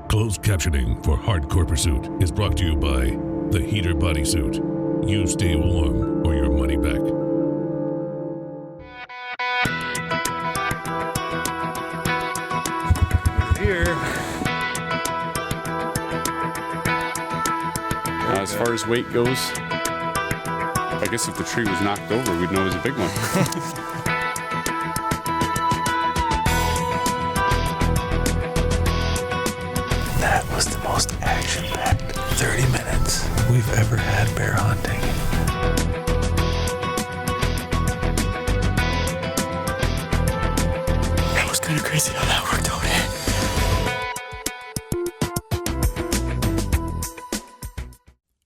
Closed captioning for Hardcore Pursuit is brought to you by the Heater Bodysuit. You stay warm or your money back. Here. As far as weight goes, I guess if the tree was knocked over, we'd know it was a big one. That was the most action-packed 30 minutes we've ever had bear hunting. That was kind of crazy how that worked out.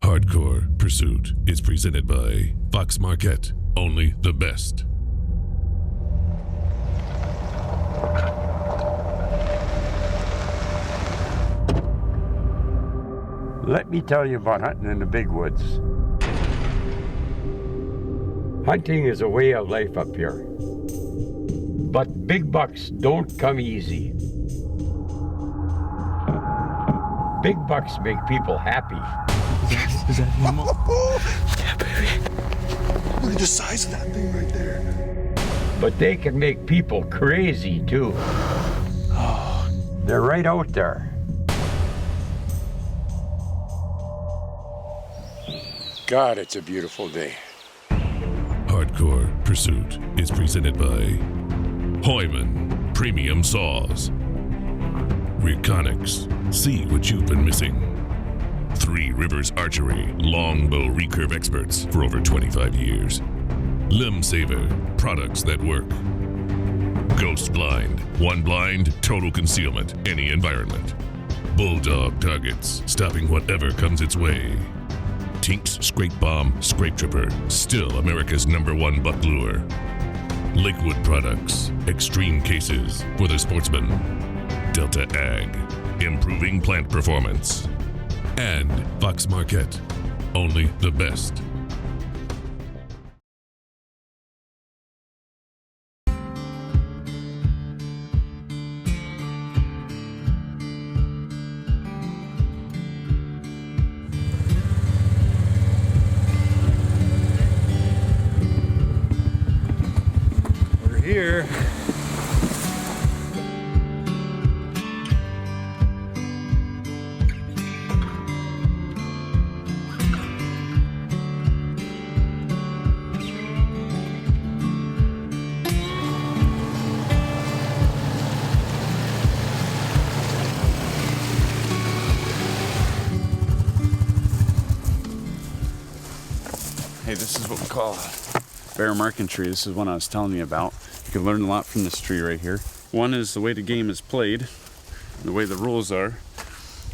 Hardcore Pursuit is presented by Fox Marquette. Only the best. Let me tell you about hunting in the big woods. Hunting is a way of life up here. But big bucks don't come easy. Big bucks make people happy. Is that normal? Yeah, baby. Look at the size of that thing right there. But they can make people crazy too. Oh, they're right out there. God, it's a beautiful day. Hardcore Pursuit is presented by Hoyman Premium Saws, Reconics, see what you've been missing. Three Rivers Archery, longbow recurve experts for over 25 years. Limb Saver, products that work. Ghost Blind, one blind, total concealment, any environment. Bulldog Targets, stopping whatever comes its way. Tinks Scrape Bomb Scrape Tripper, still America's #1 buck lure. Lakewood Products, extreme cases for the sportsman. Delta Ag, improving plant performance. And Fox Marquette, only the best. We're here. Hey, this is what we call a bear marking tree. This is one I was telling you about. You can learn a lot from this tree right here. One is the way the game is played, the way the rules are.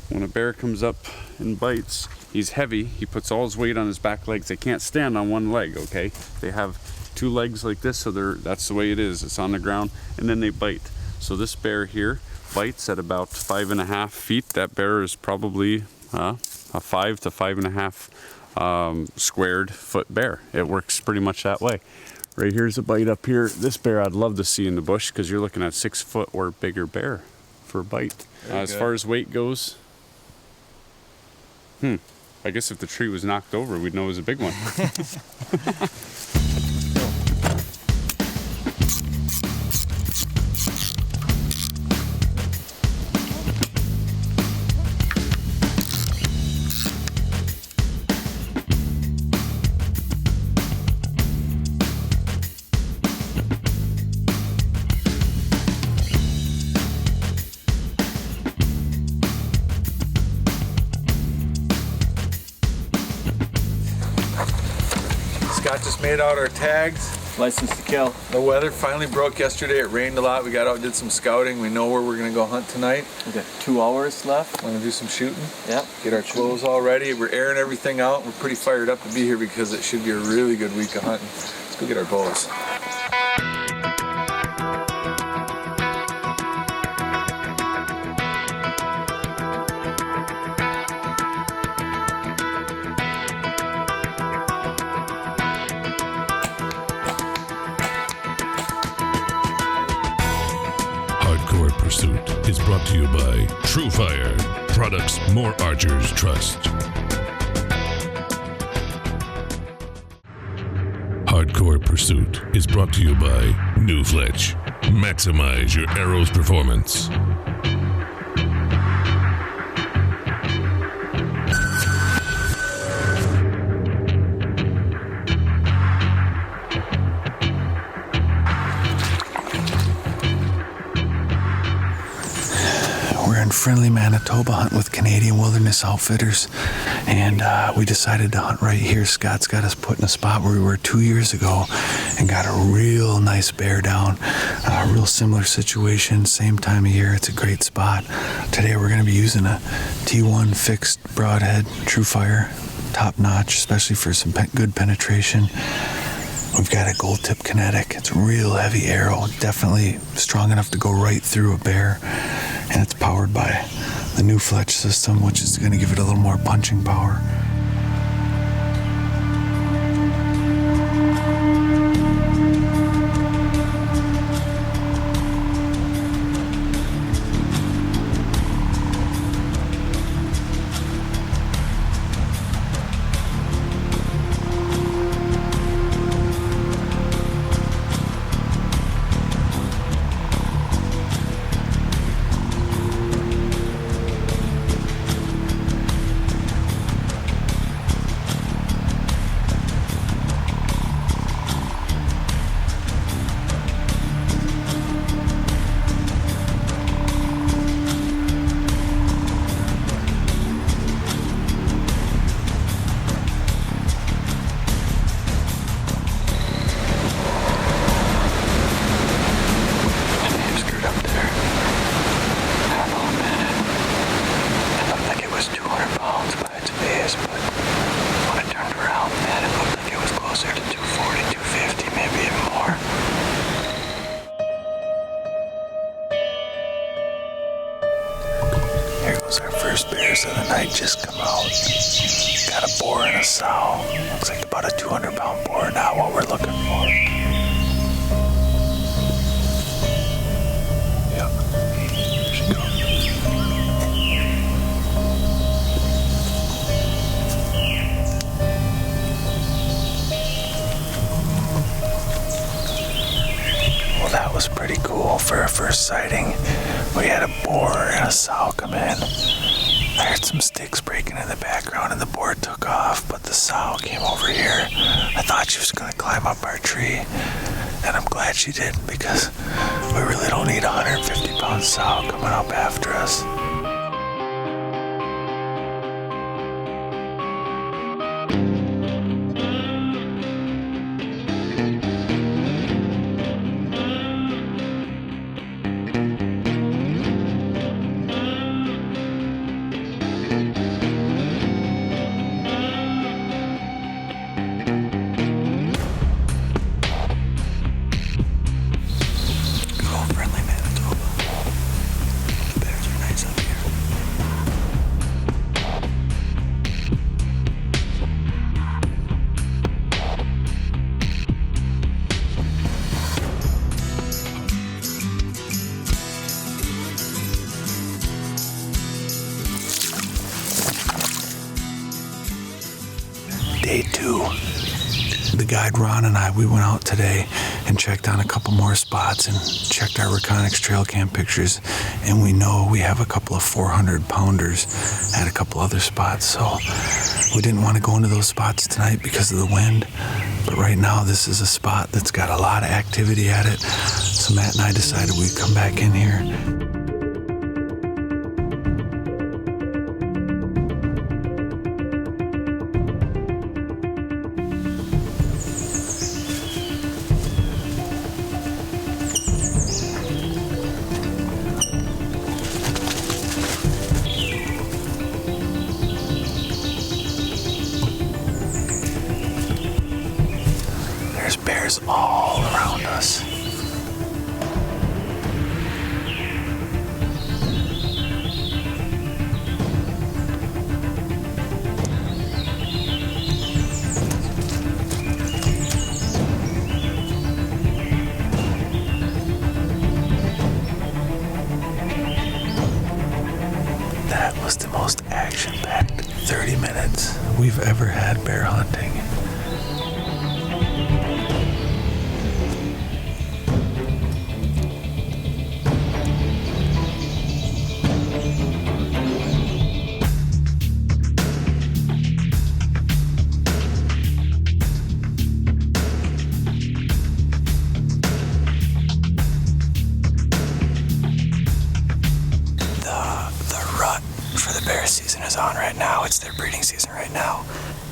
When a bear comes up and bites, he's heavy. He puts all his weight on his back legs. They can't stand on one leg, okay? They have two legs like this, so that's the way it is. It's on the ground, and then they bite. So this bear here bites at about 5.5 feet. That bear is probably a 5 to 5.5 squared foot bear. It works pretty much that way. Right here's a bite up here. This bear I'd love to see in the bush because you're looking at 6 foot or bigger bear for a bite. As far as weight goes, I guess if the tree was knocked over, we'd know it was a big one. Scott just made out our tags. License to kill. The weather finally broke yesterday. It rained a lot. We got out and did some scouting. We know where we're going to go hunt tonight. We got 2 hours left. Want to do some shooting? Yep. Get our clothes all ready. We're airing everything out. We're pretty fired up to be here because it should be a really good week of hunting. Let's go get our bows. Hardcore Pursuit is brought brought to you by True Fire, products more archers trust. Hardcore Pursuit is brought to you by New Fletch. Maximize your arrow's performance. We're in friendly Manitoba hunting with Canadian Wilderness Outfitters, and we decided to hunt right here. Scott's got us put in a spot where we were 2 years ago and got a real nice bear down. Real similar situation, same time of year. It's a great spot. Today we're going to be using a T1 fixed broadhead, True Fire, top notch, especially for some good penetration. We've got a gold tip kinetic. It's a real heavy arrow, definitely strong enough to go right through a bear. And it's powered by the New Fletch system, which is going to give it a little more punching power. Our first bears of the night just come out. Got a boar and a sow. Looks like about a 200-pound boar, not what we're looking for. Yep. There she goes. Well, that was pretty cool for our first sighting. We had a boar and a sow come in. I heard some sticks breaking in the background and the boar took off, but the sow came over here. I thought she was going to climb up our tree, and I'm glad she didn't, because we really don't need a 150-pound sow coming up after us. Day 2. The guide Ron and I, we went out today and checked on a couple more spots and checked our Reconyx trail cam pictures, and we know we have a couple of 400-pounders at a couple other spots. So we didn't want to go into those spots tonight because of the wind, but right now this is a spot that's got a lot of activity at it. So Matt and I decided we'd come back in here. Bears all around us. was the most action-packed 30 minutes we've ever had bear hunting. Bear season is on right now. It's their breeding season right now.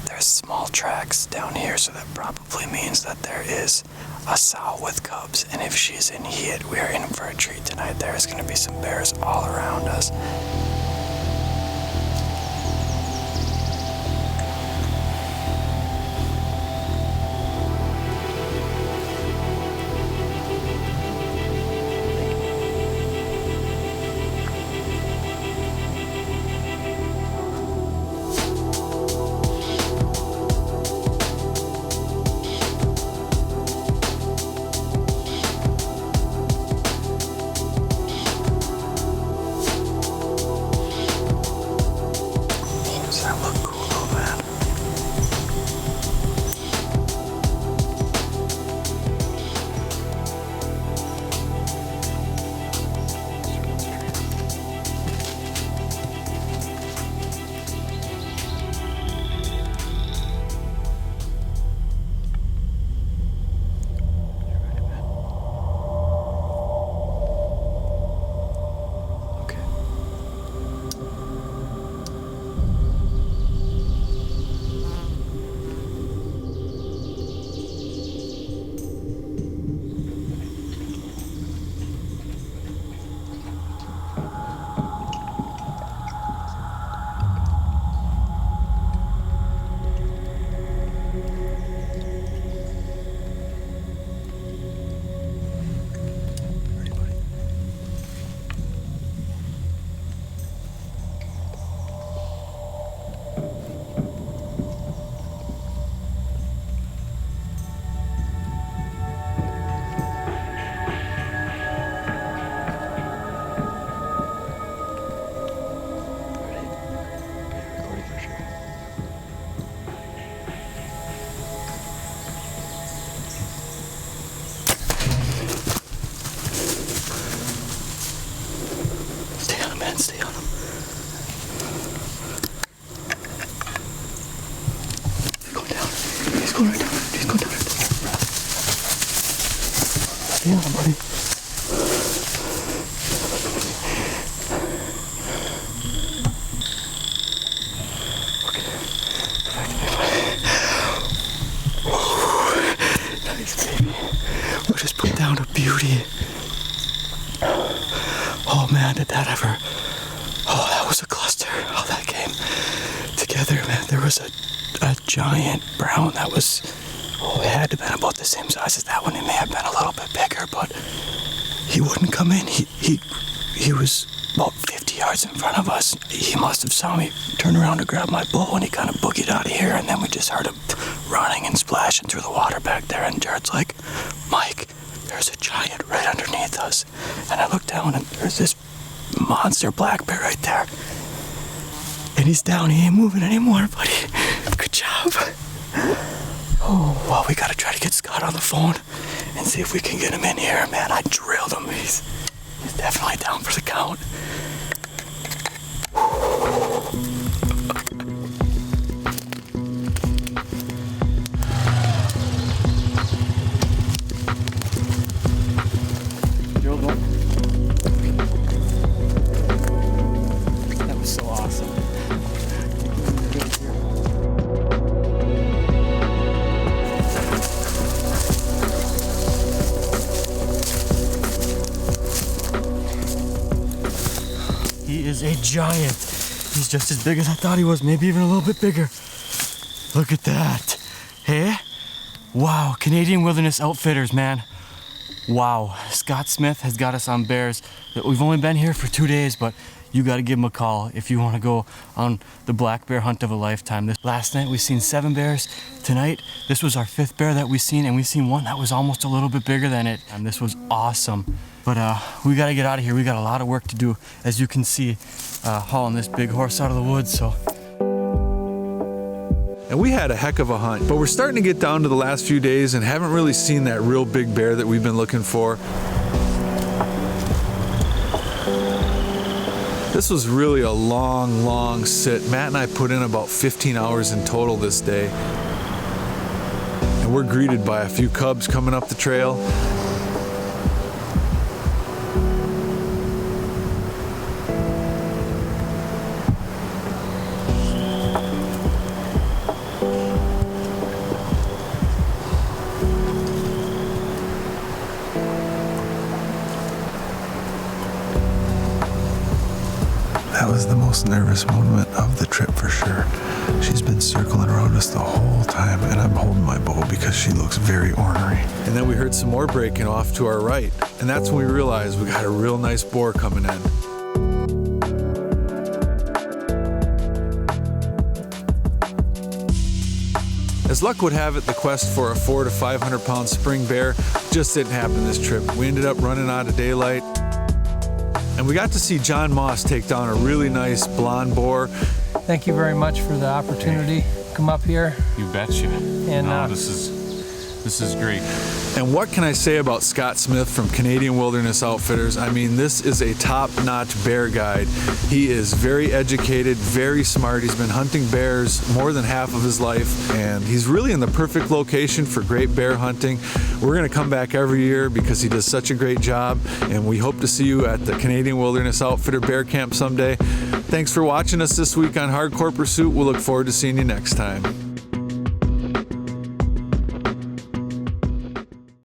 There's small tracks down here, so that probably means that there is a sow with cubs, and if she's in heat, we are in for a treat tonight. There's going to be some bears all around us. Stay on him. He's going down. He's going right down. He's going down right there. Stay on him, buddy. Okay. Nice, baby. We just put down a beauty. Oh man, did that ever... Oh, that was a cluster. How that came together, man. There was a giant brown that was... Oh, it had to have been about the same size as that one. It may have been a little bit bigger, but he wouldn't come in. He was about 50 yards in front of us. He must have saw me turn around to grab my bow, and he kind of boogied out of here, and then we just heard him running and splashing through the water back there, and Jared's like, Mike, there's a giant right underneath us. And I looked down, and there's this monster black bear right there. And he's down. He ain't moving anymore, buddy. Good job. Oh, well, we gotta try to get Scott on the phone and see if we can get him in here. Man, I drilled him. He's definitely down for the count. That was so awesome. He is a giant. He's just as big as I thought he was, maybe even a little bit bigger. Look at that. Hey? Wow, Canadian Wilderness Outfitters, man. Wow, Scott Smith has got us on bears. We've only been here for 2 days, but you gotta give him a call if you wanna go on the black bear hunt of a lifetime. Last night we seen 7 bears. Tonight, this was our 5th bear that we seen, and we seen one that was almost a little bit bigger than it. And this was awesome. But we got to get out of here. We got a lot of work to do, as you can see, hauling this big horse out of the woods. So. And we had a heck of a hunt, but we're starting to get down to the last few days and haven't really seen that real big bear that we've been looking for. This was really a long sit. Matt and I put in about 15 hours in total this day. And we're greeted by a few cubs coming up the trail. That was the most nervous moment of the trip for sure. She's been circling around us the whole time, and I'm holding my bow because she looks very ornery. And then we heard some more breaking off to our right, and that's when we realized we got a real nice boar coming in. As luck would have it, the quest for a 400 to 500 pound spring bear just didn't happen this trip. We ended up running out of daylight. And we got to see John Moss take down a really nice blonde boar. Thank you very much for the opportunity to come up here. You betcha. And This is great. And what can I say about Scott Smith from Canadian Wilderness Outfitters? I mean, this is a top-notch bear guide. He is very educated, very smart. He's been hunting bears more than half of his life, and he's really in the perfect location for great bear hunting. We're going to come back every year because he does such a great job, and we hope to see you at the Canadian Wilderness Outfitter Bear Camp someday. Thanks for watching us this week on Hardcore Pursuit. We'll look forward to seeing you next time.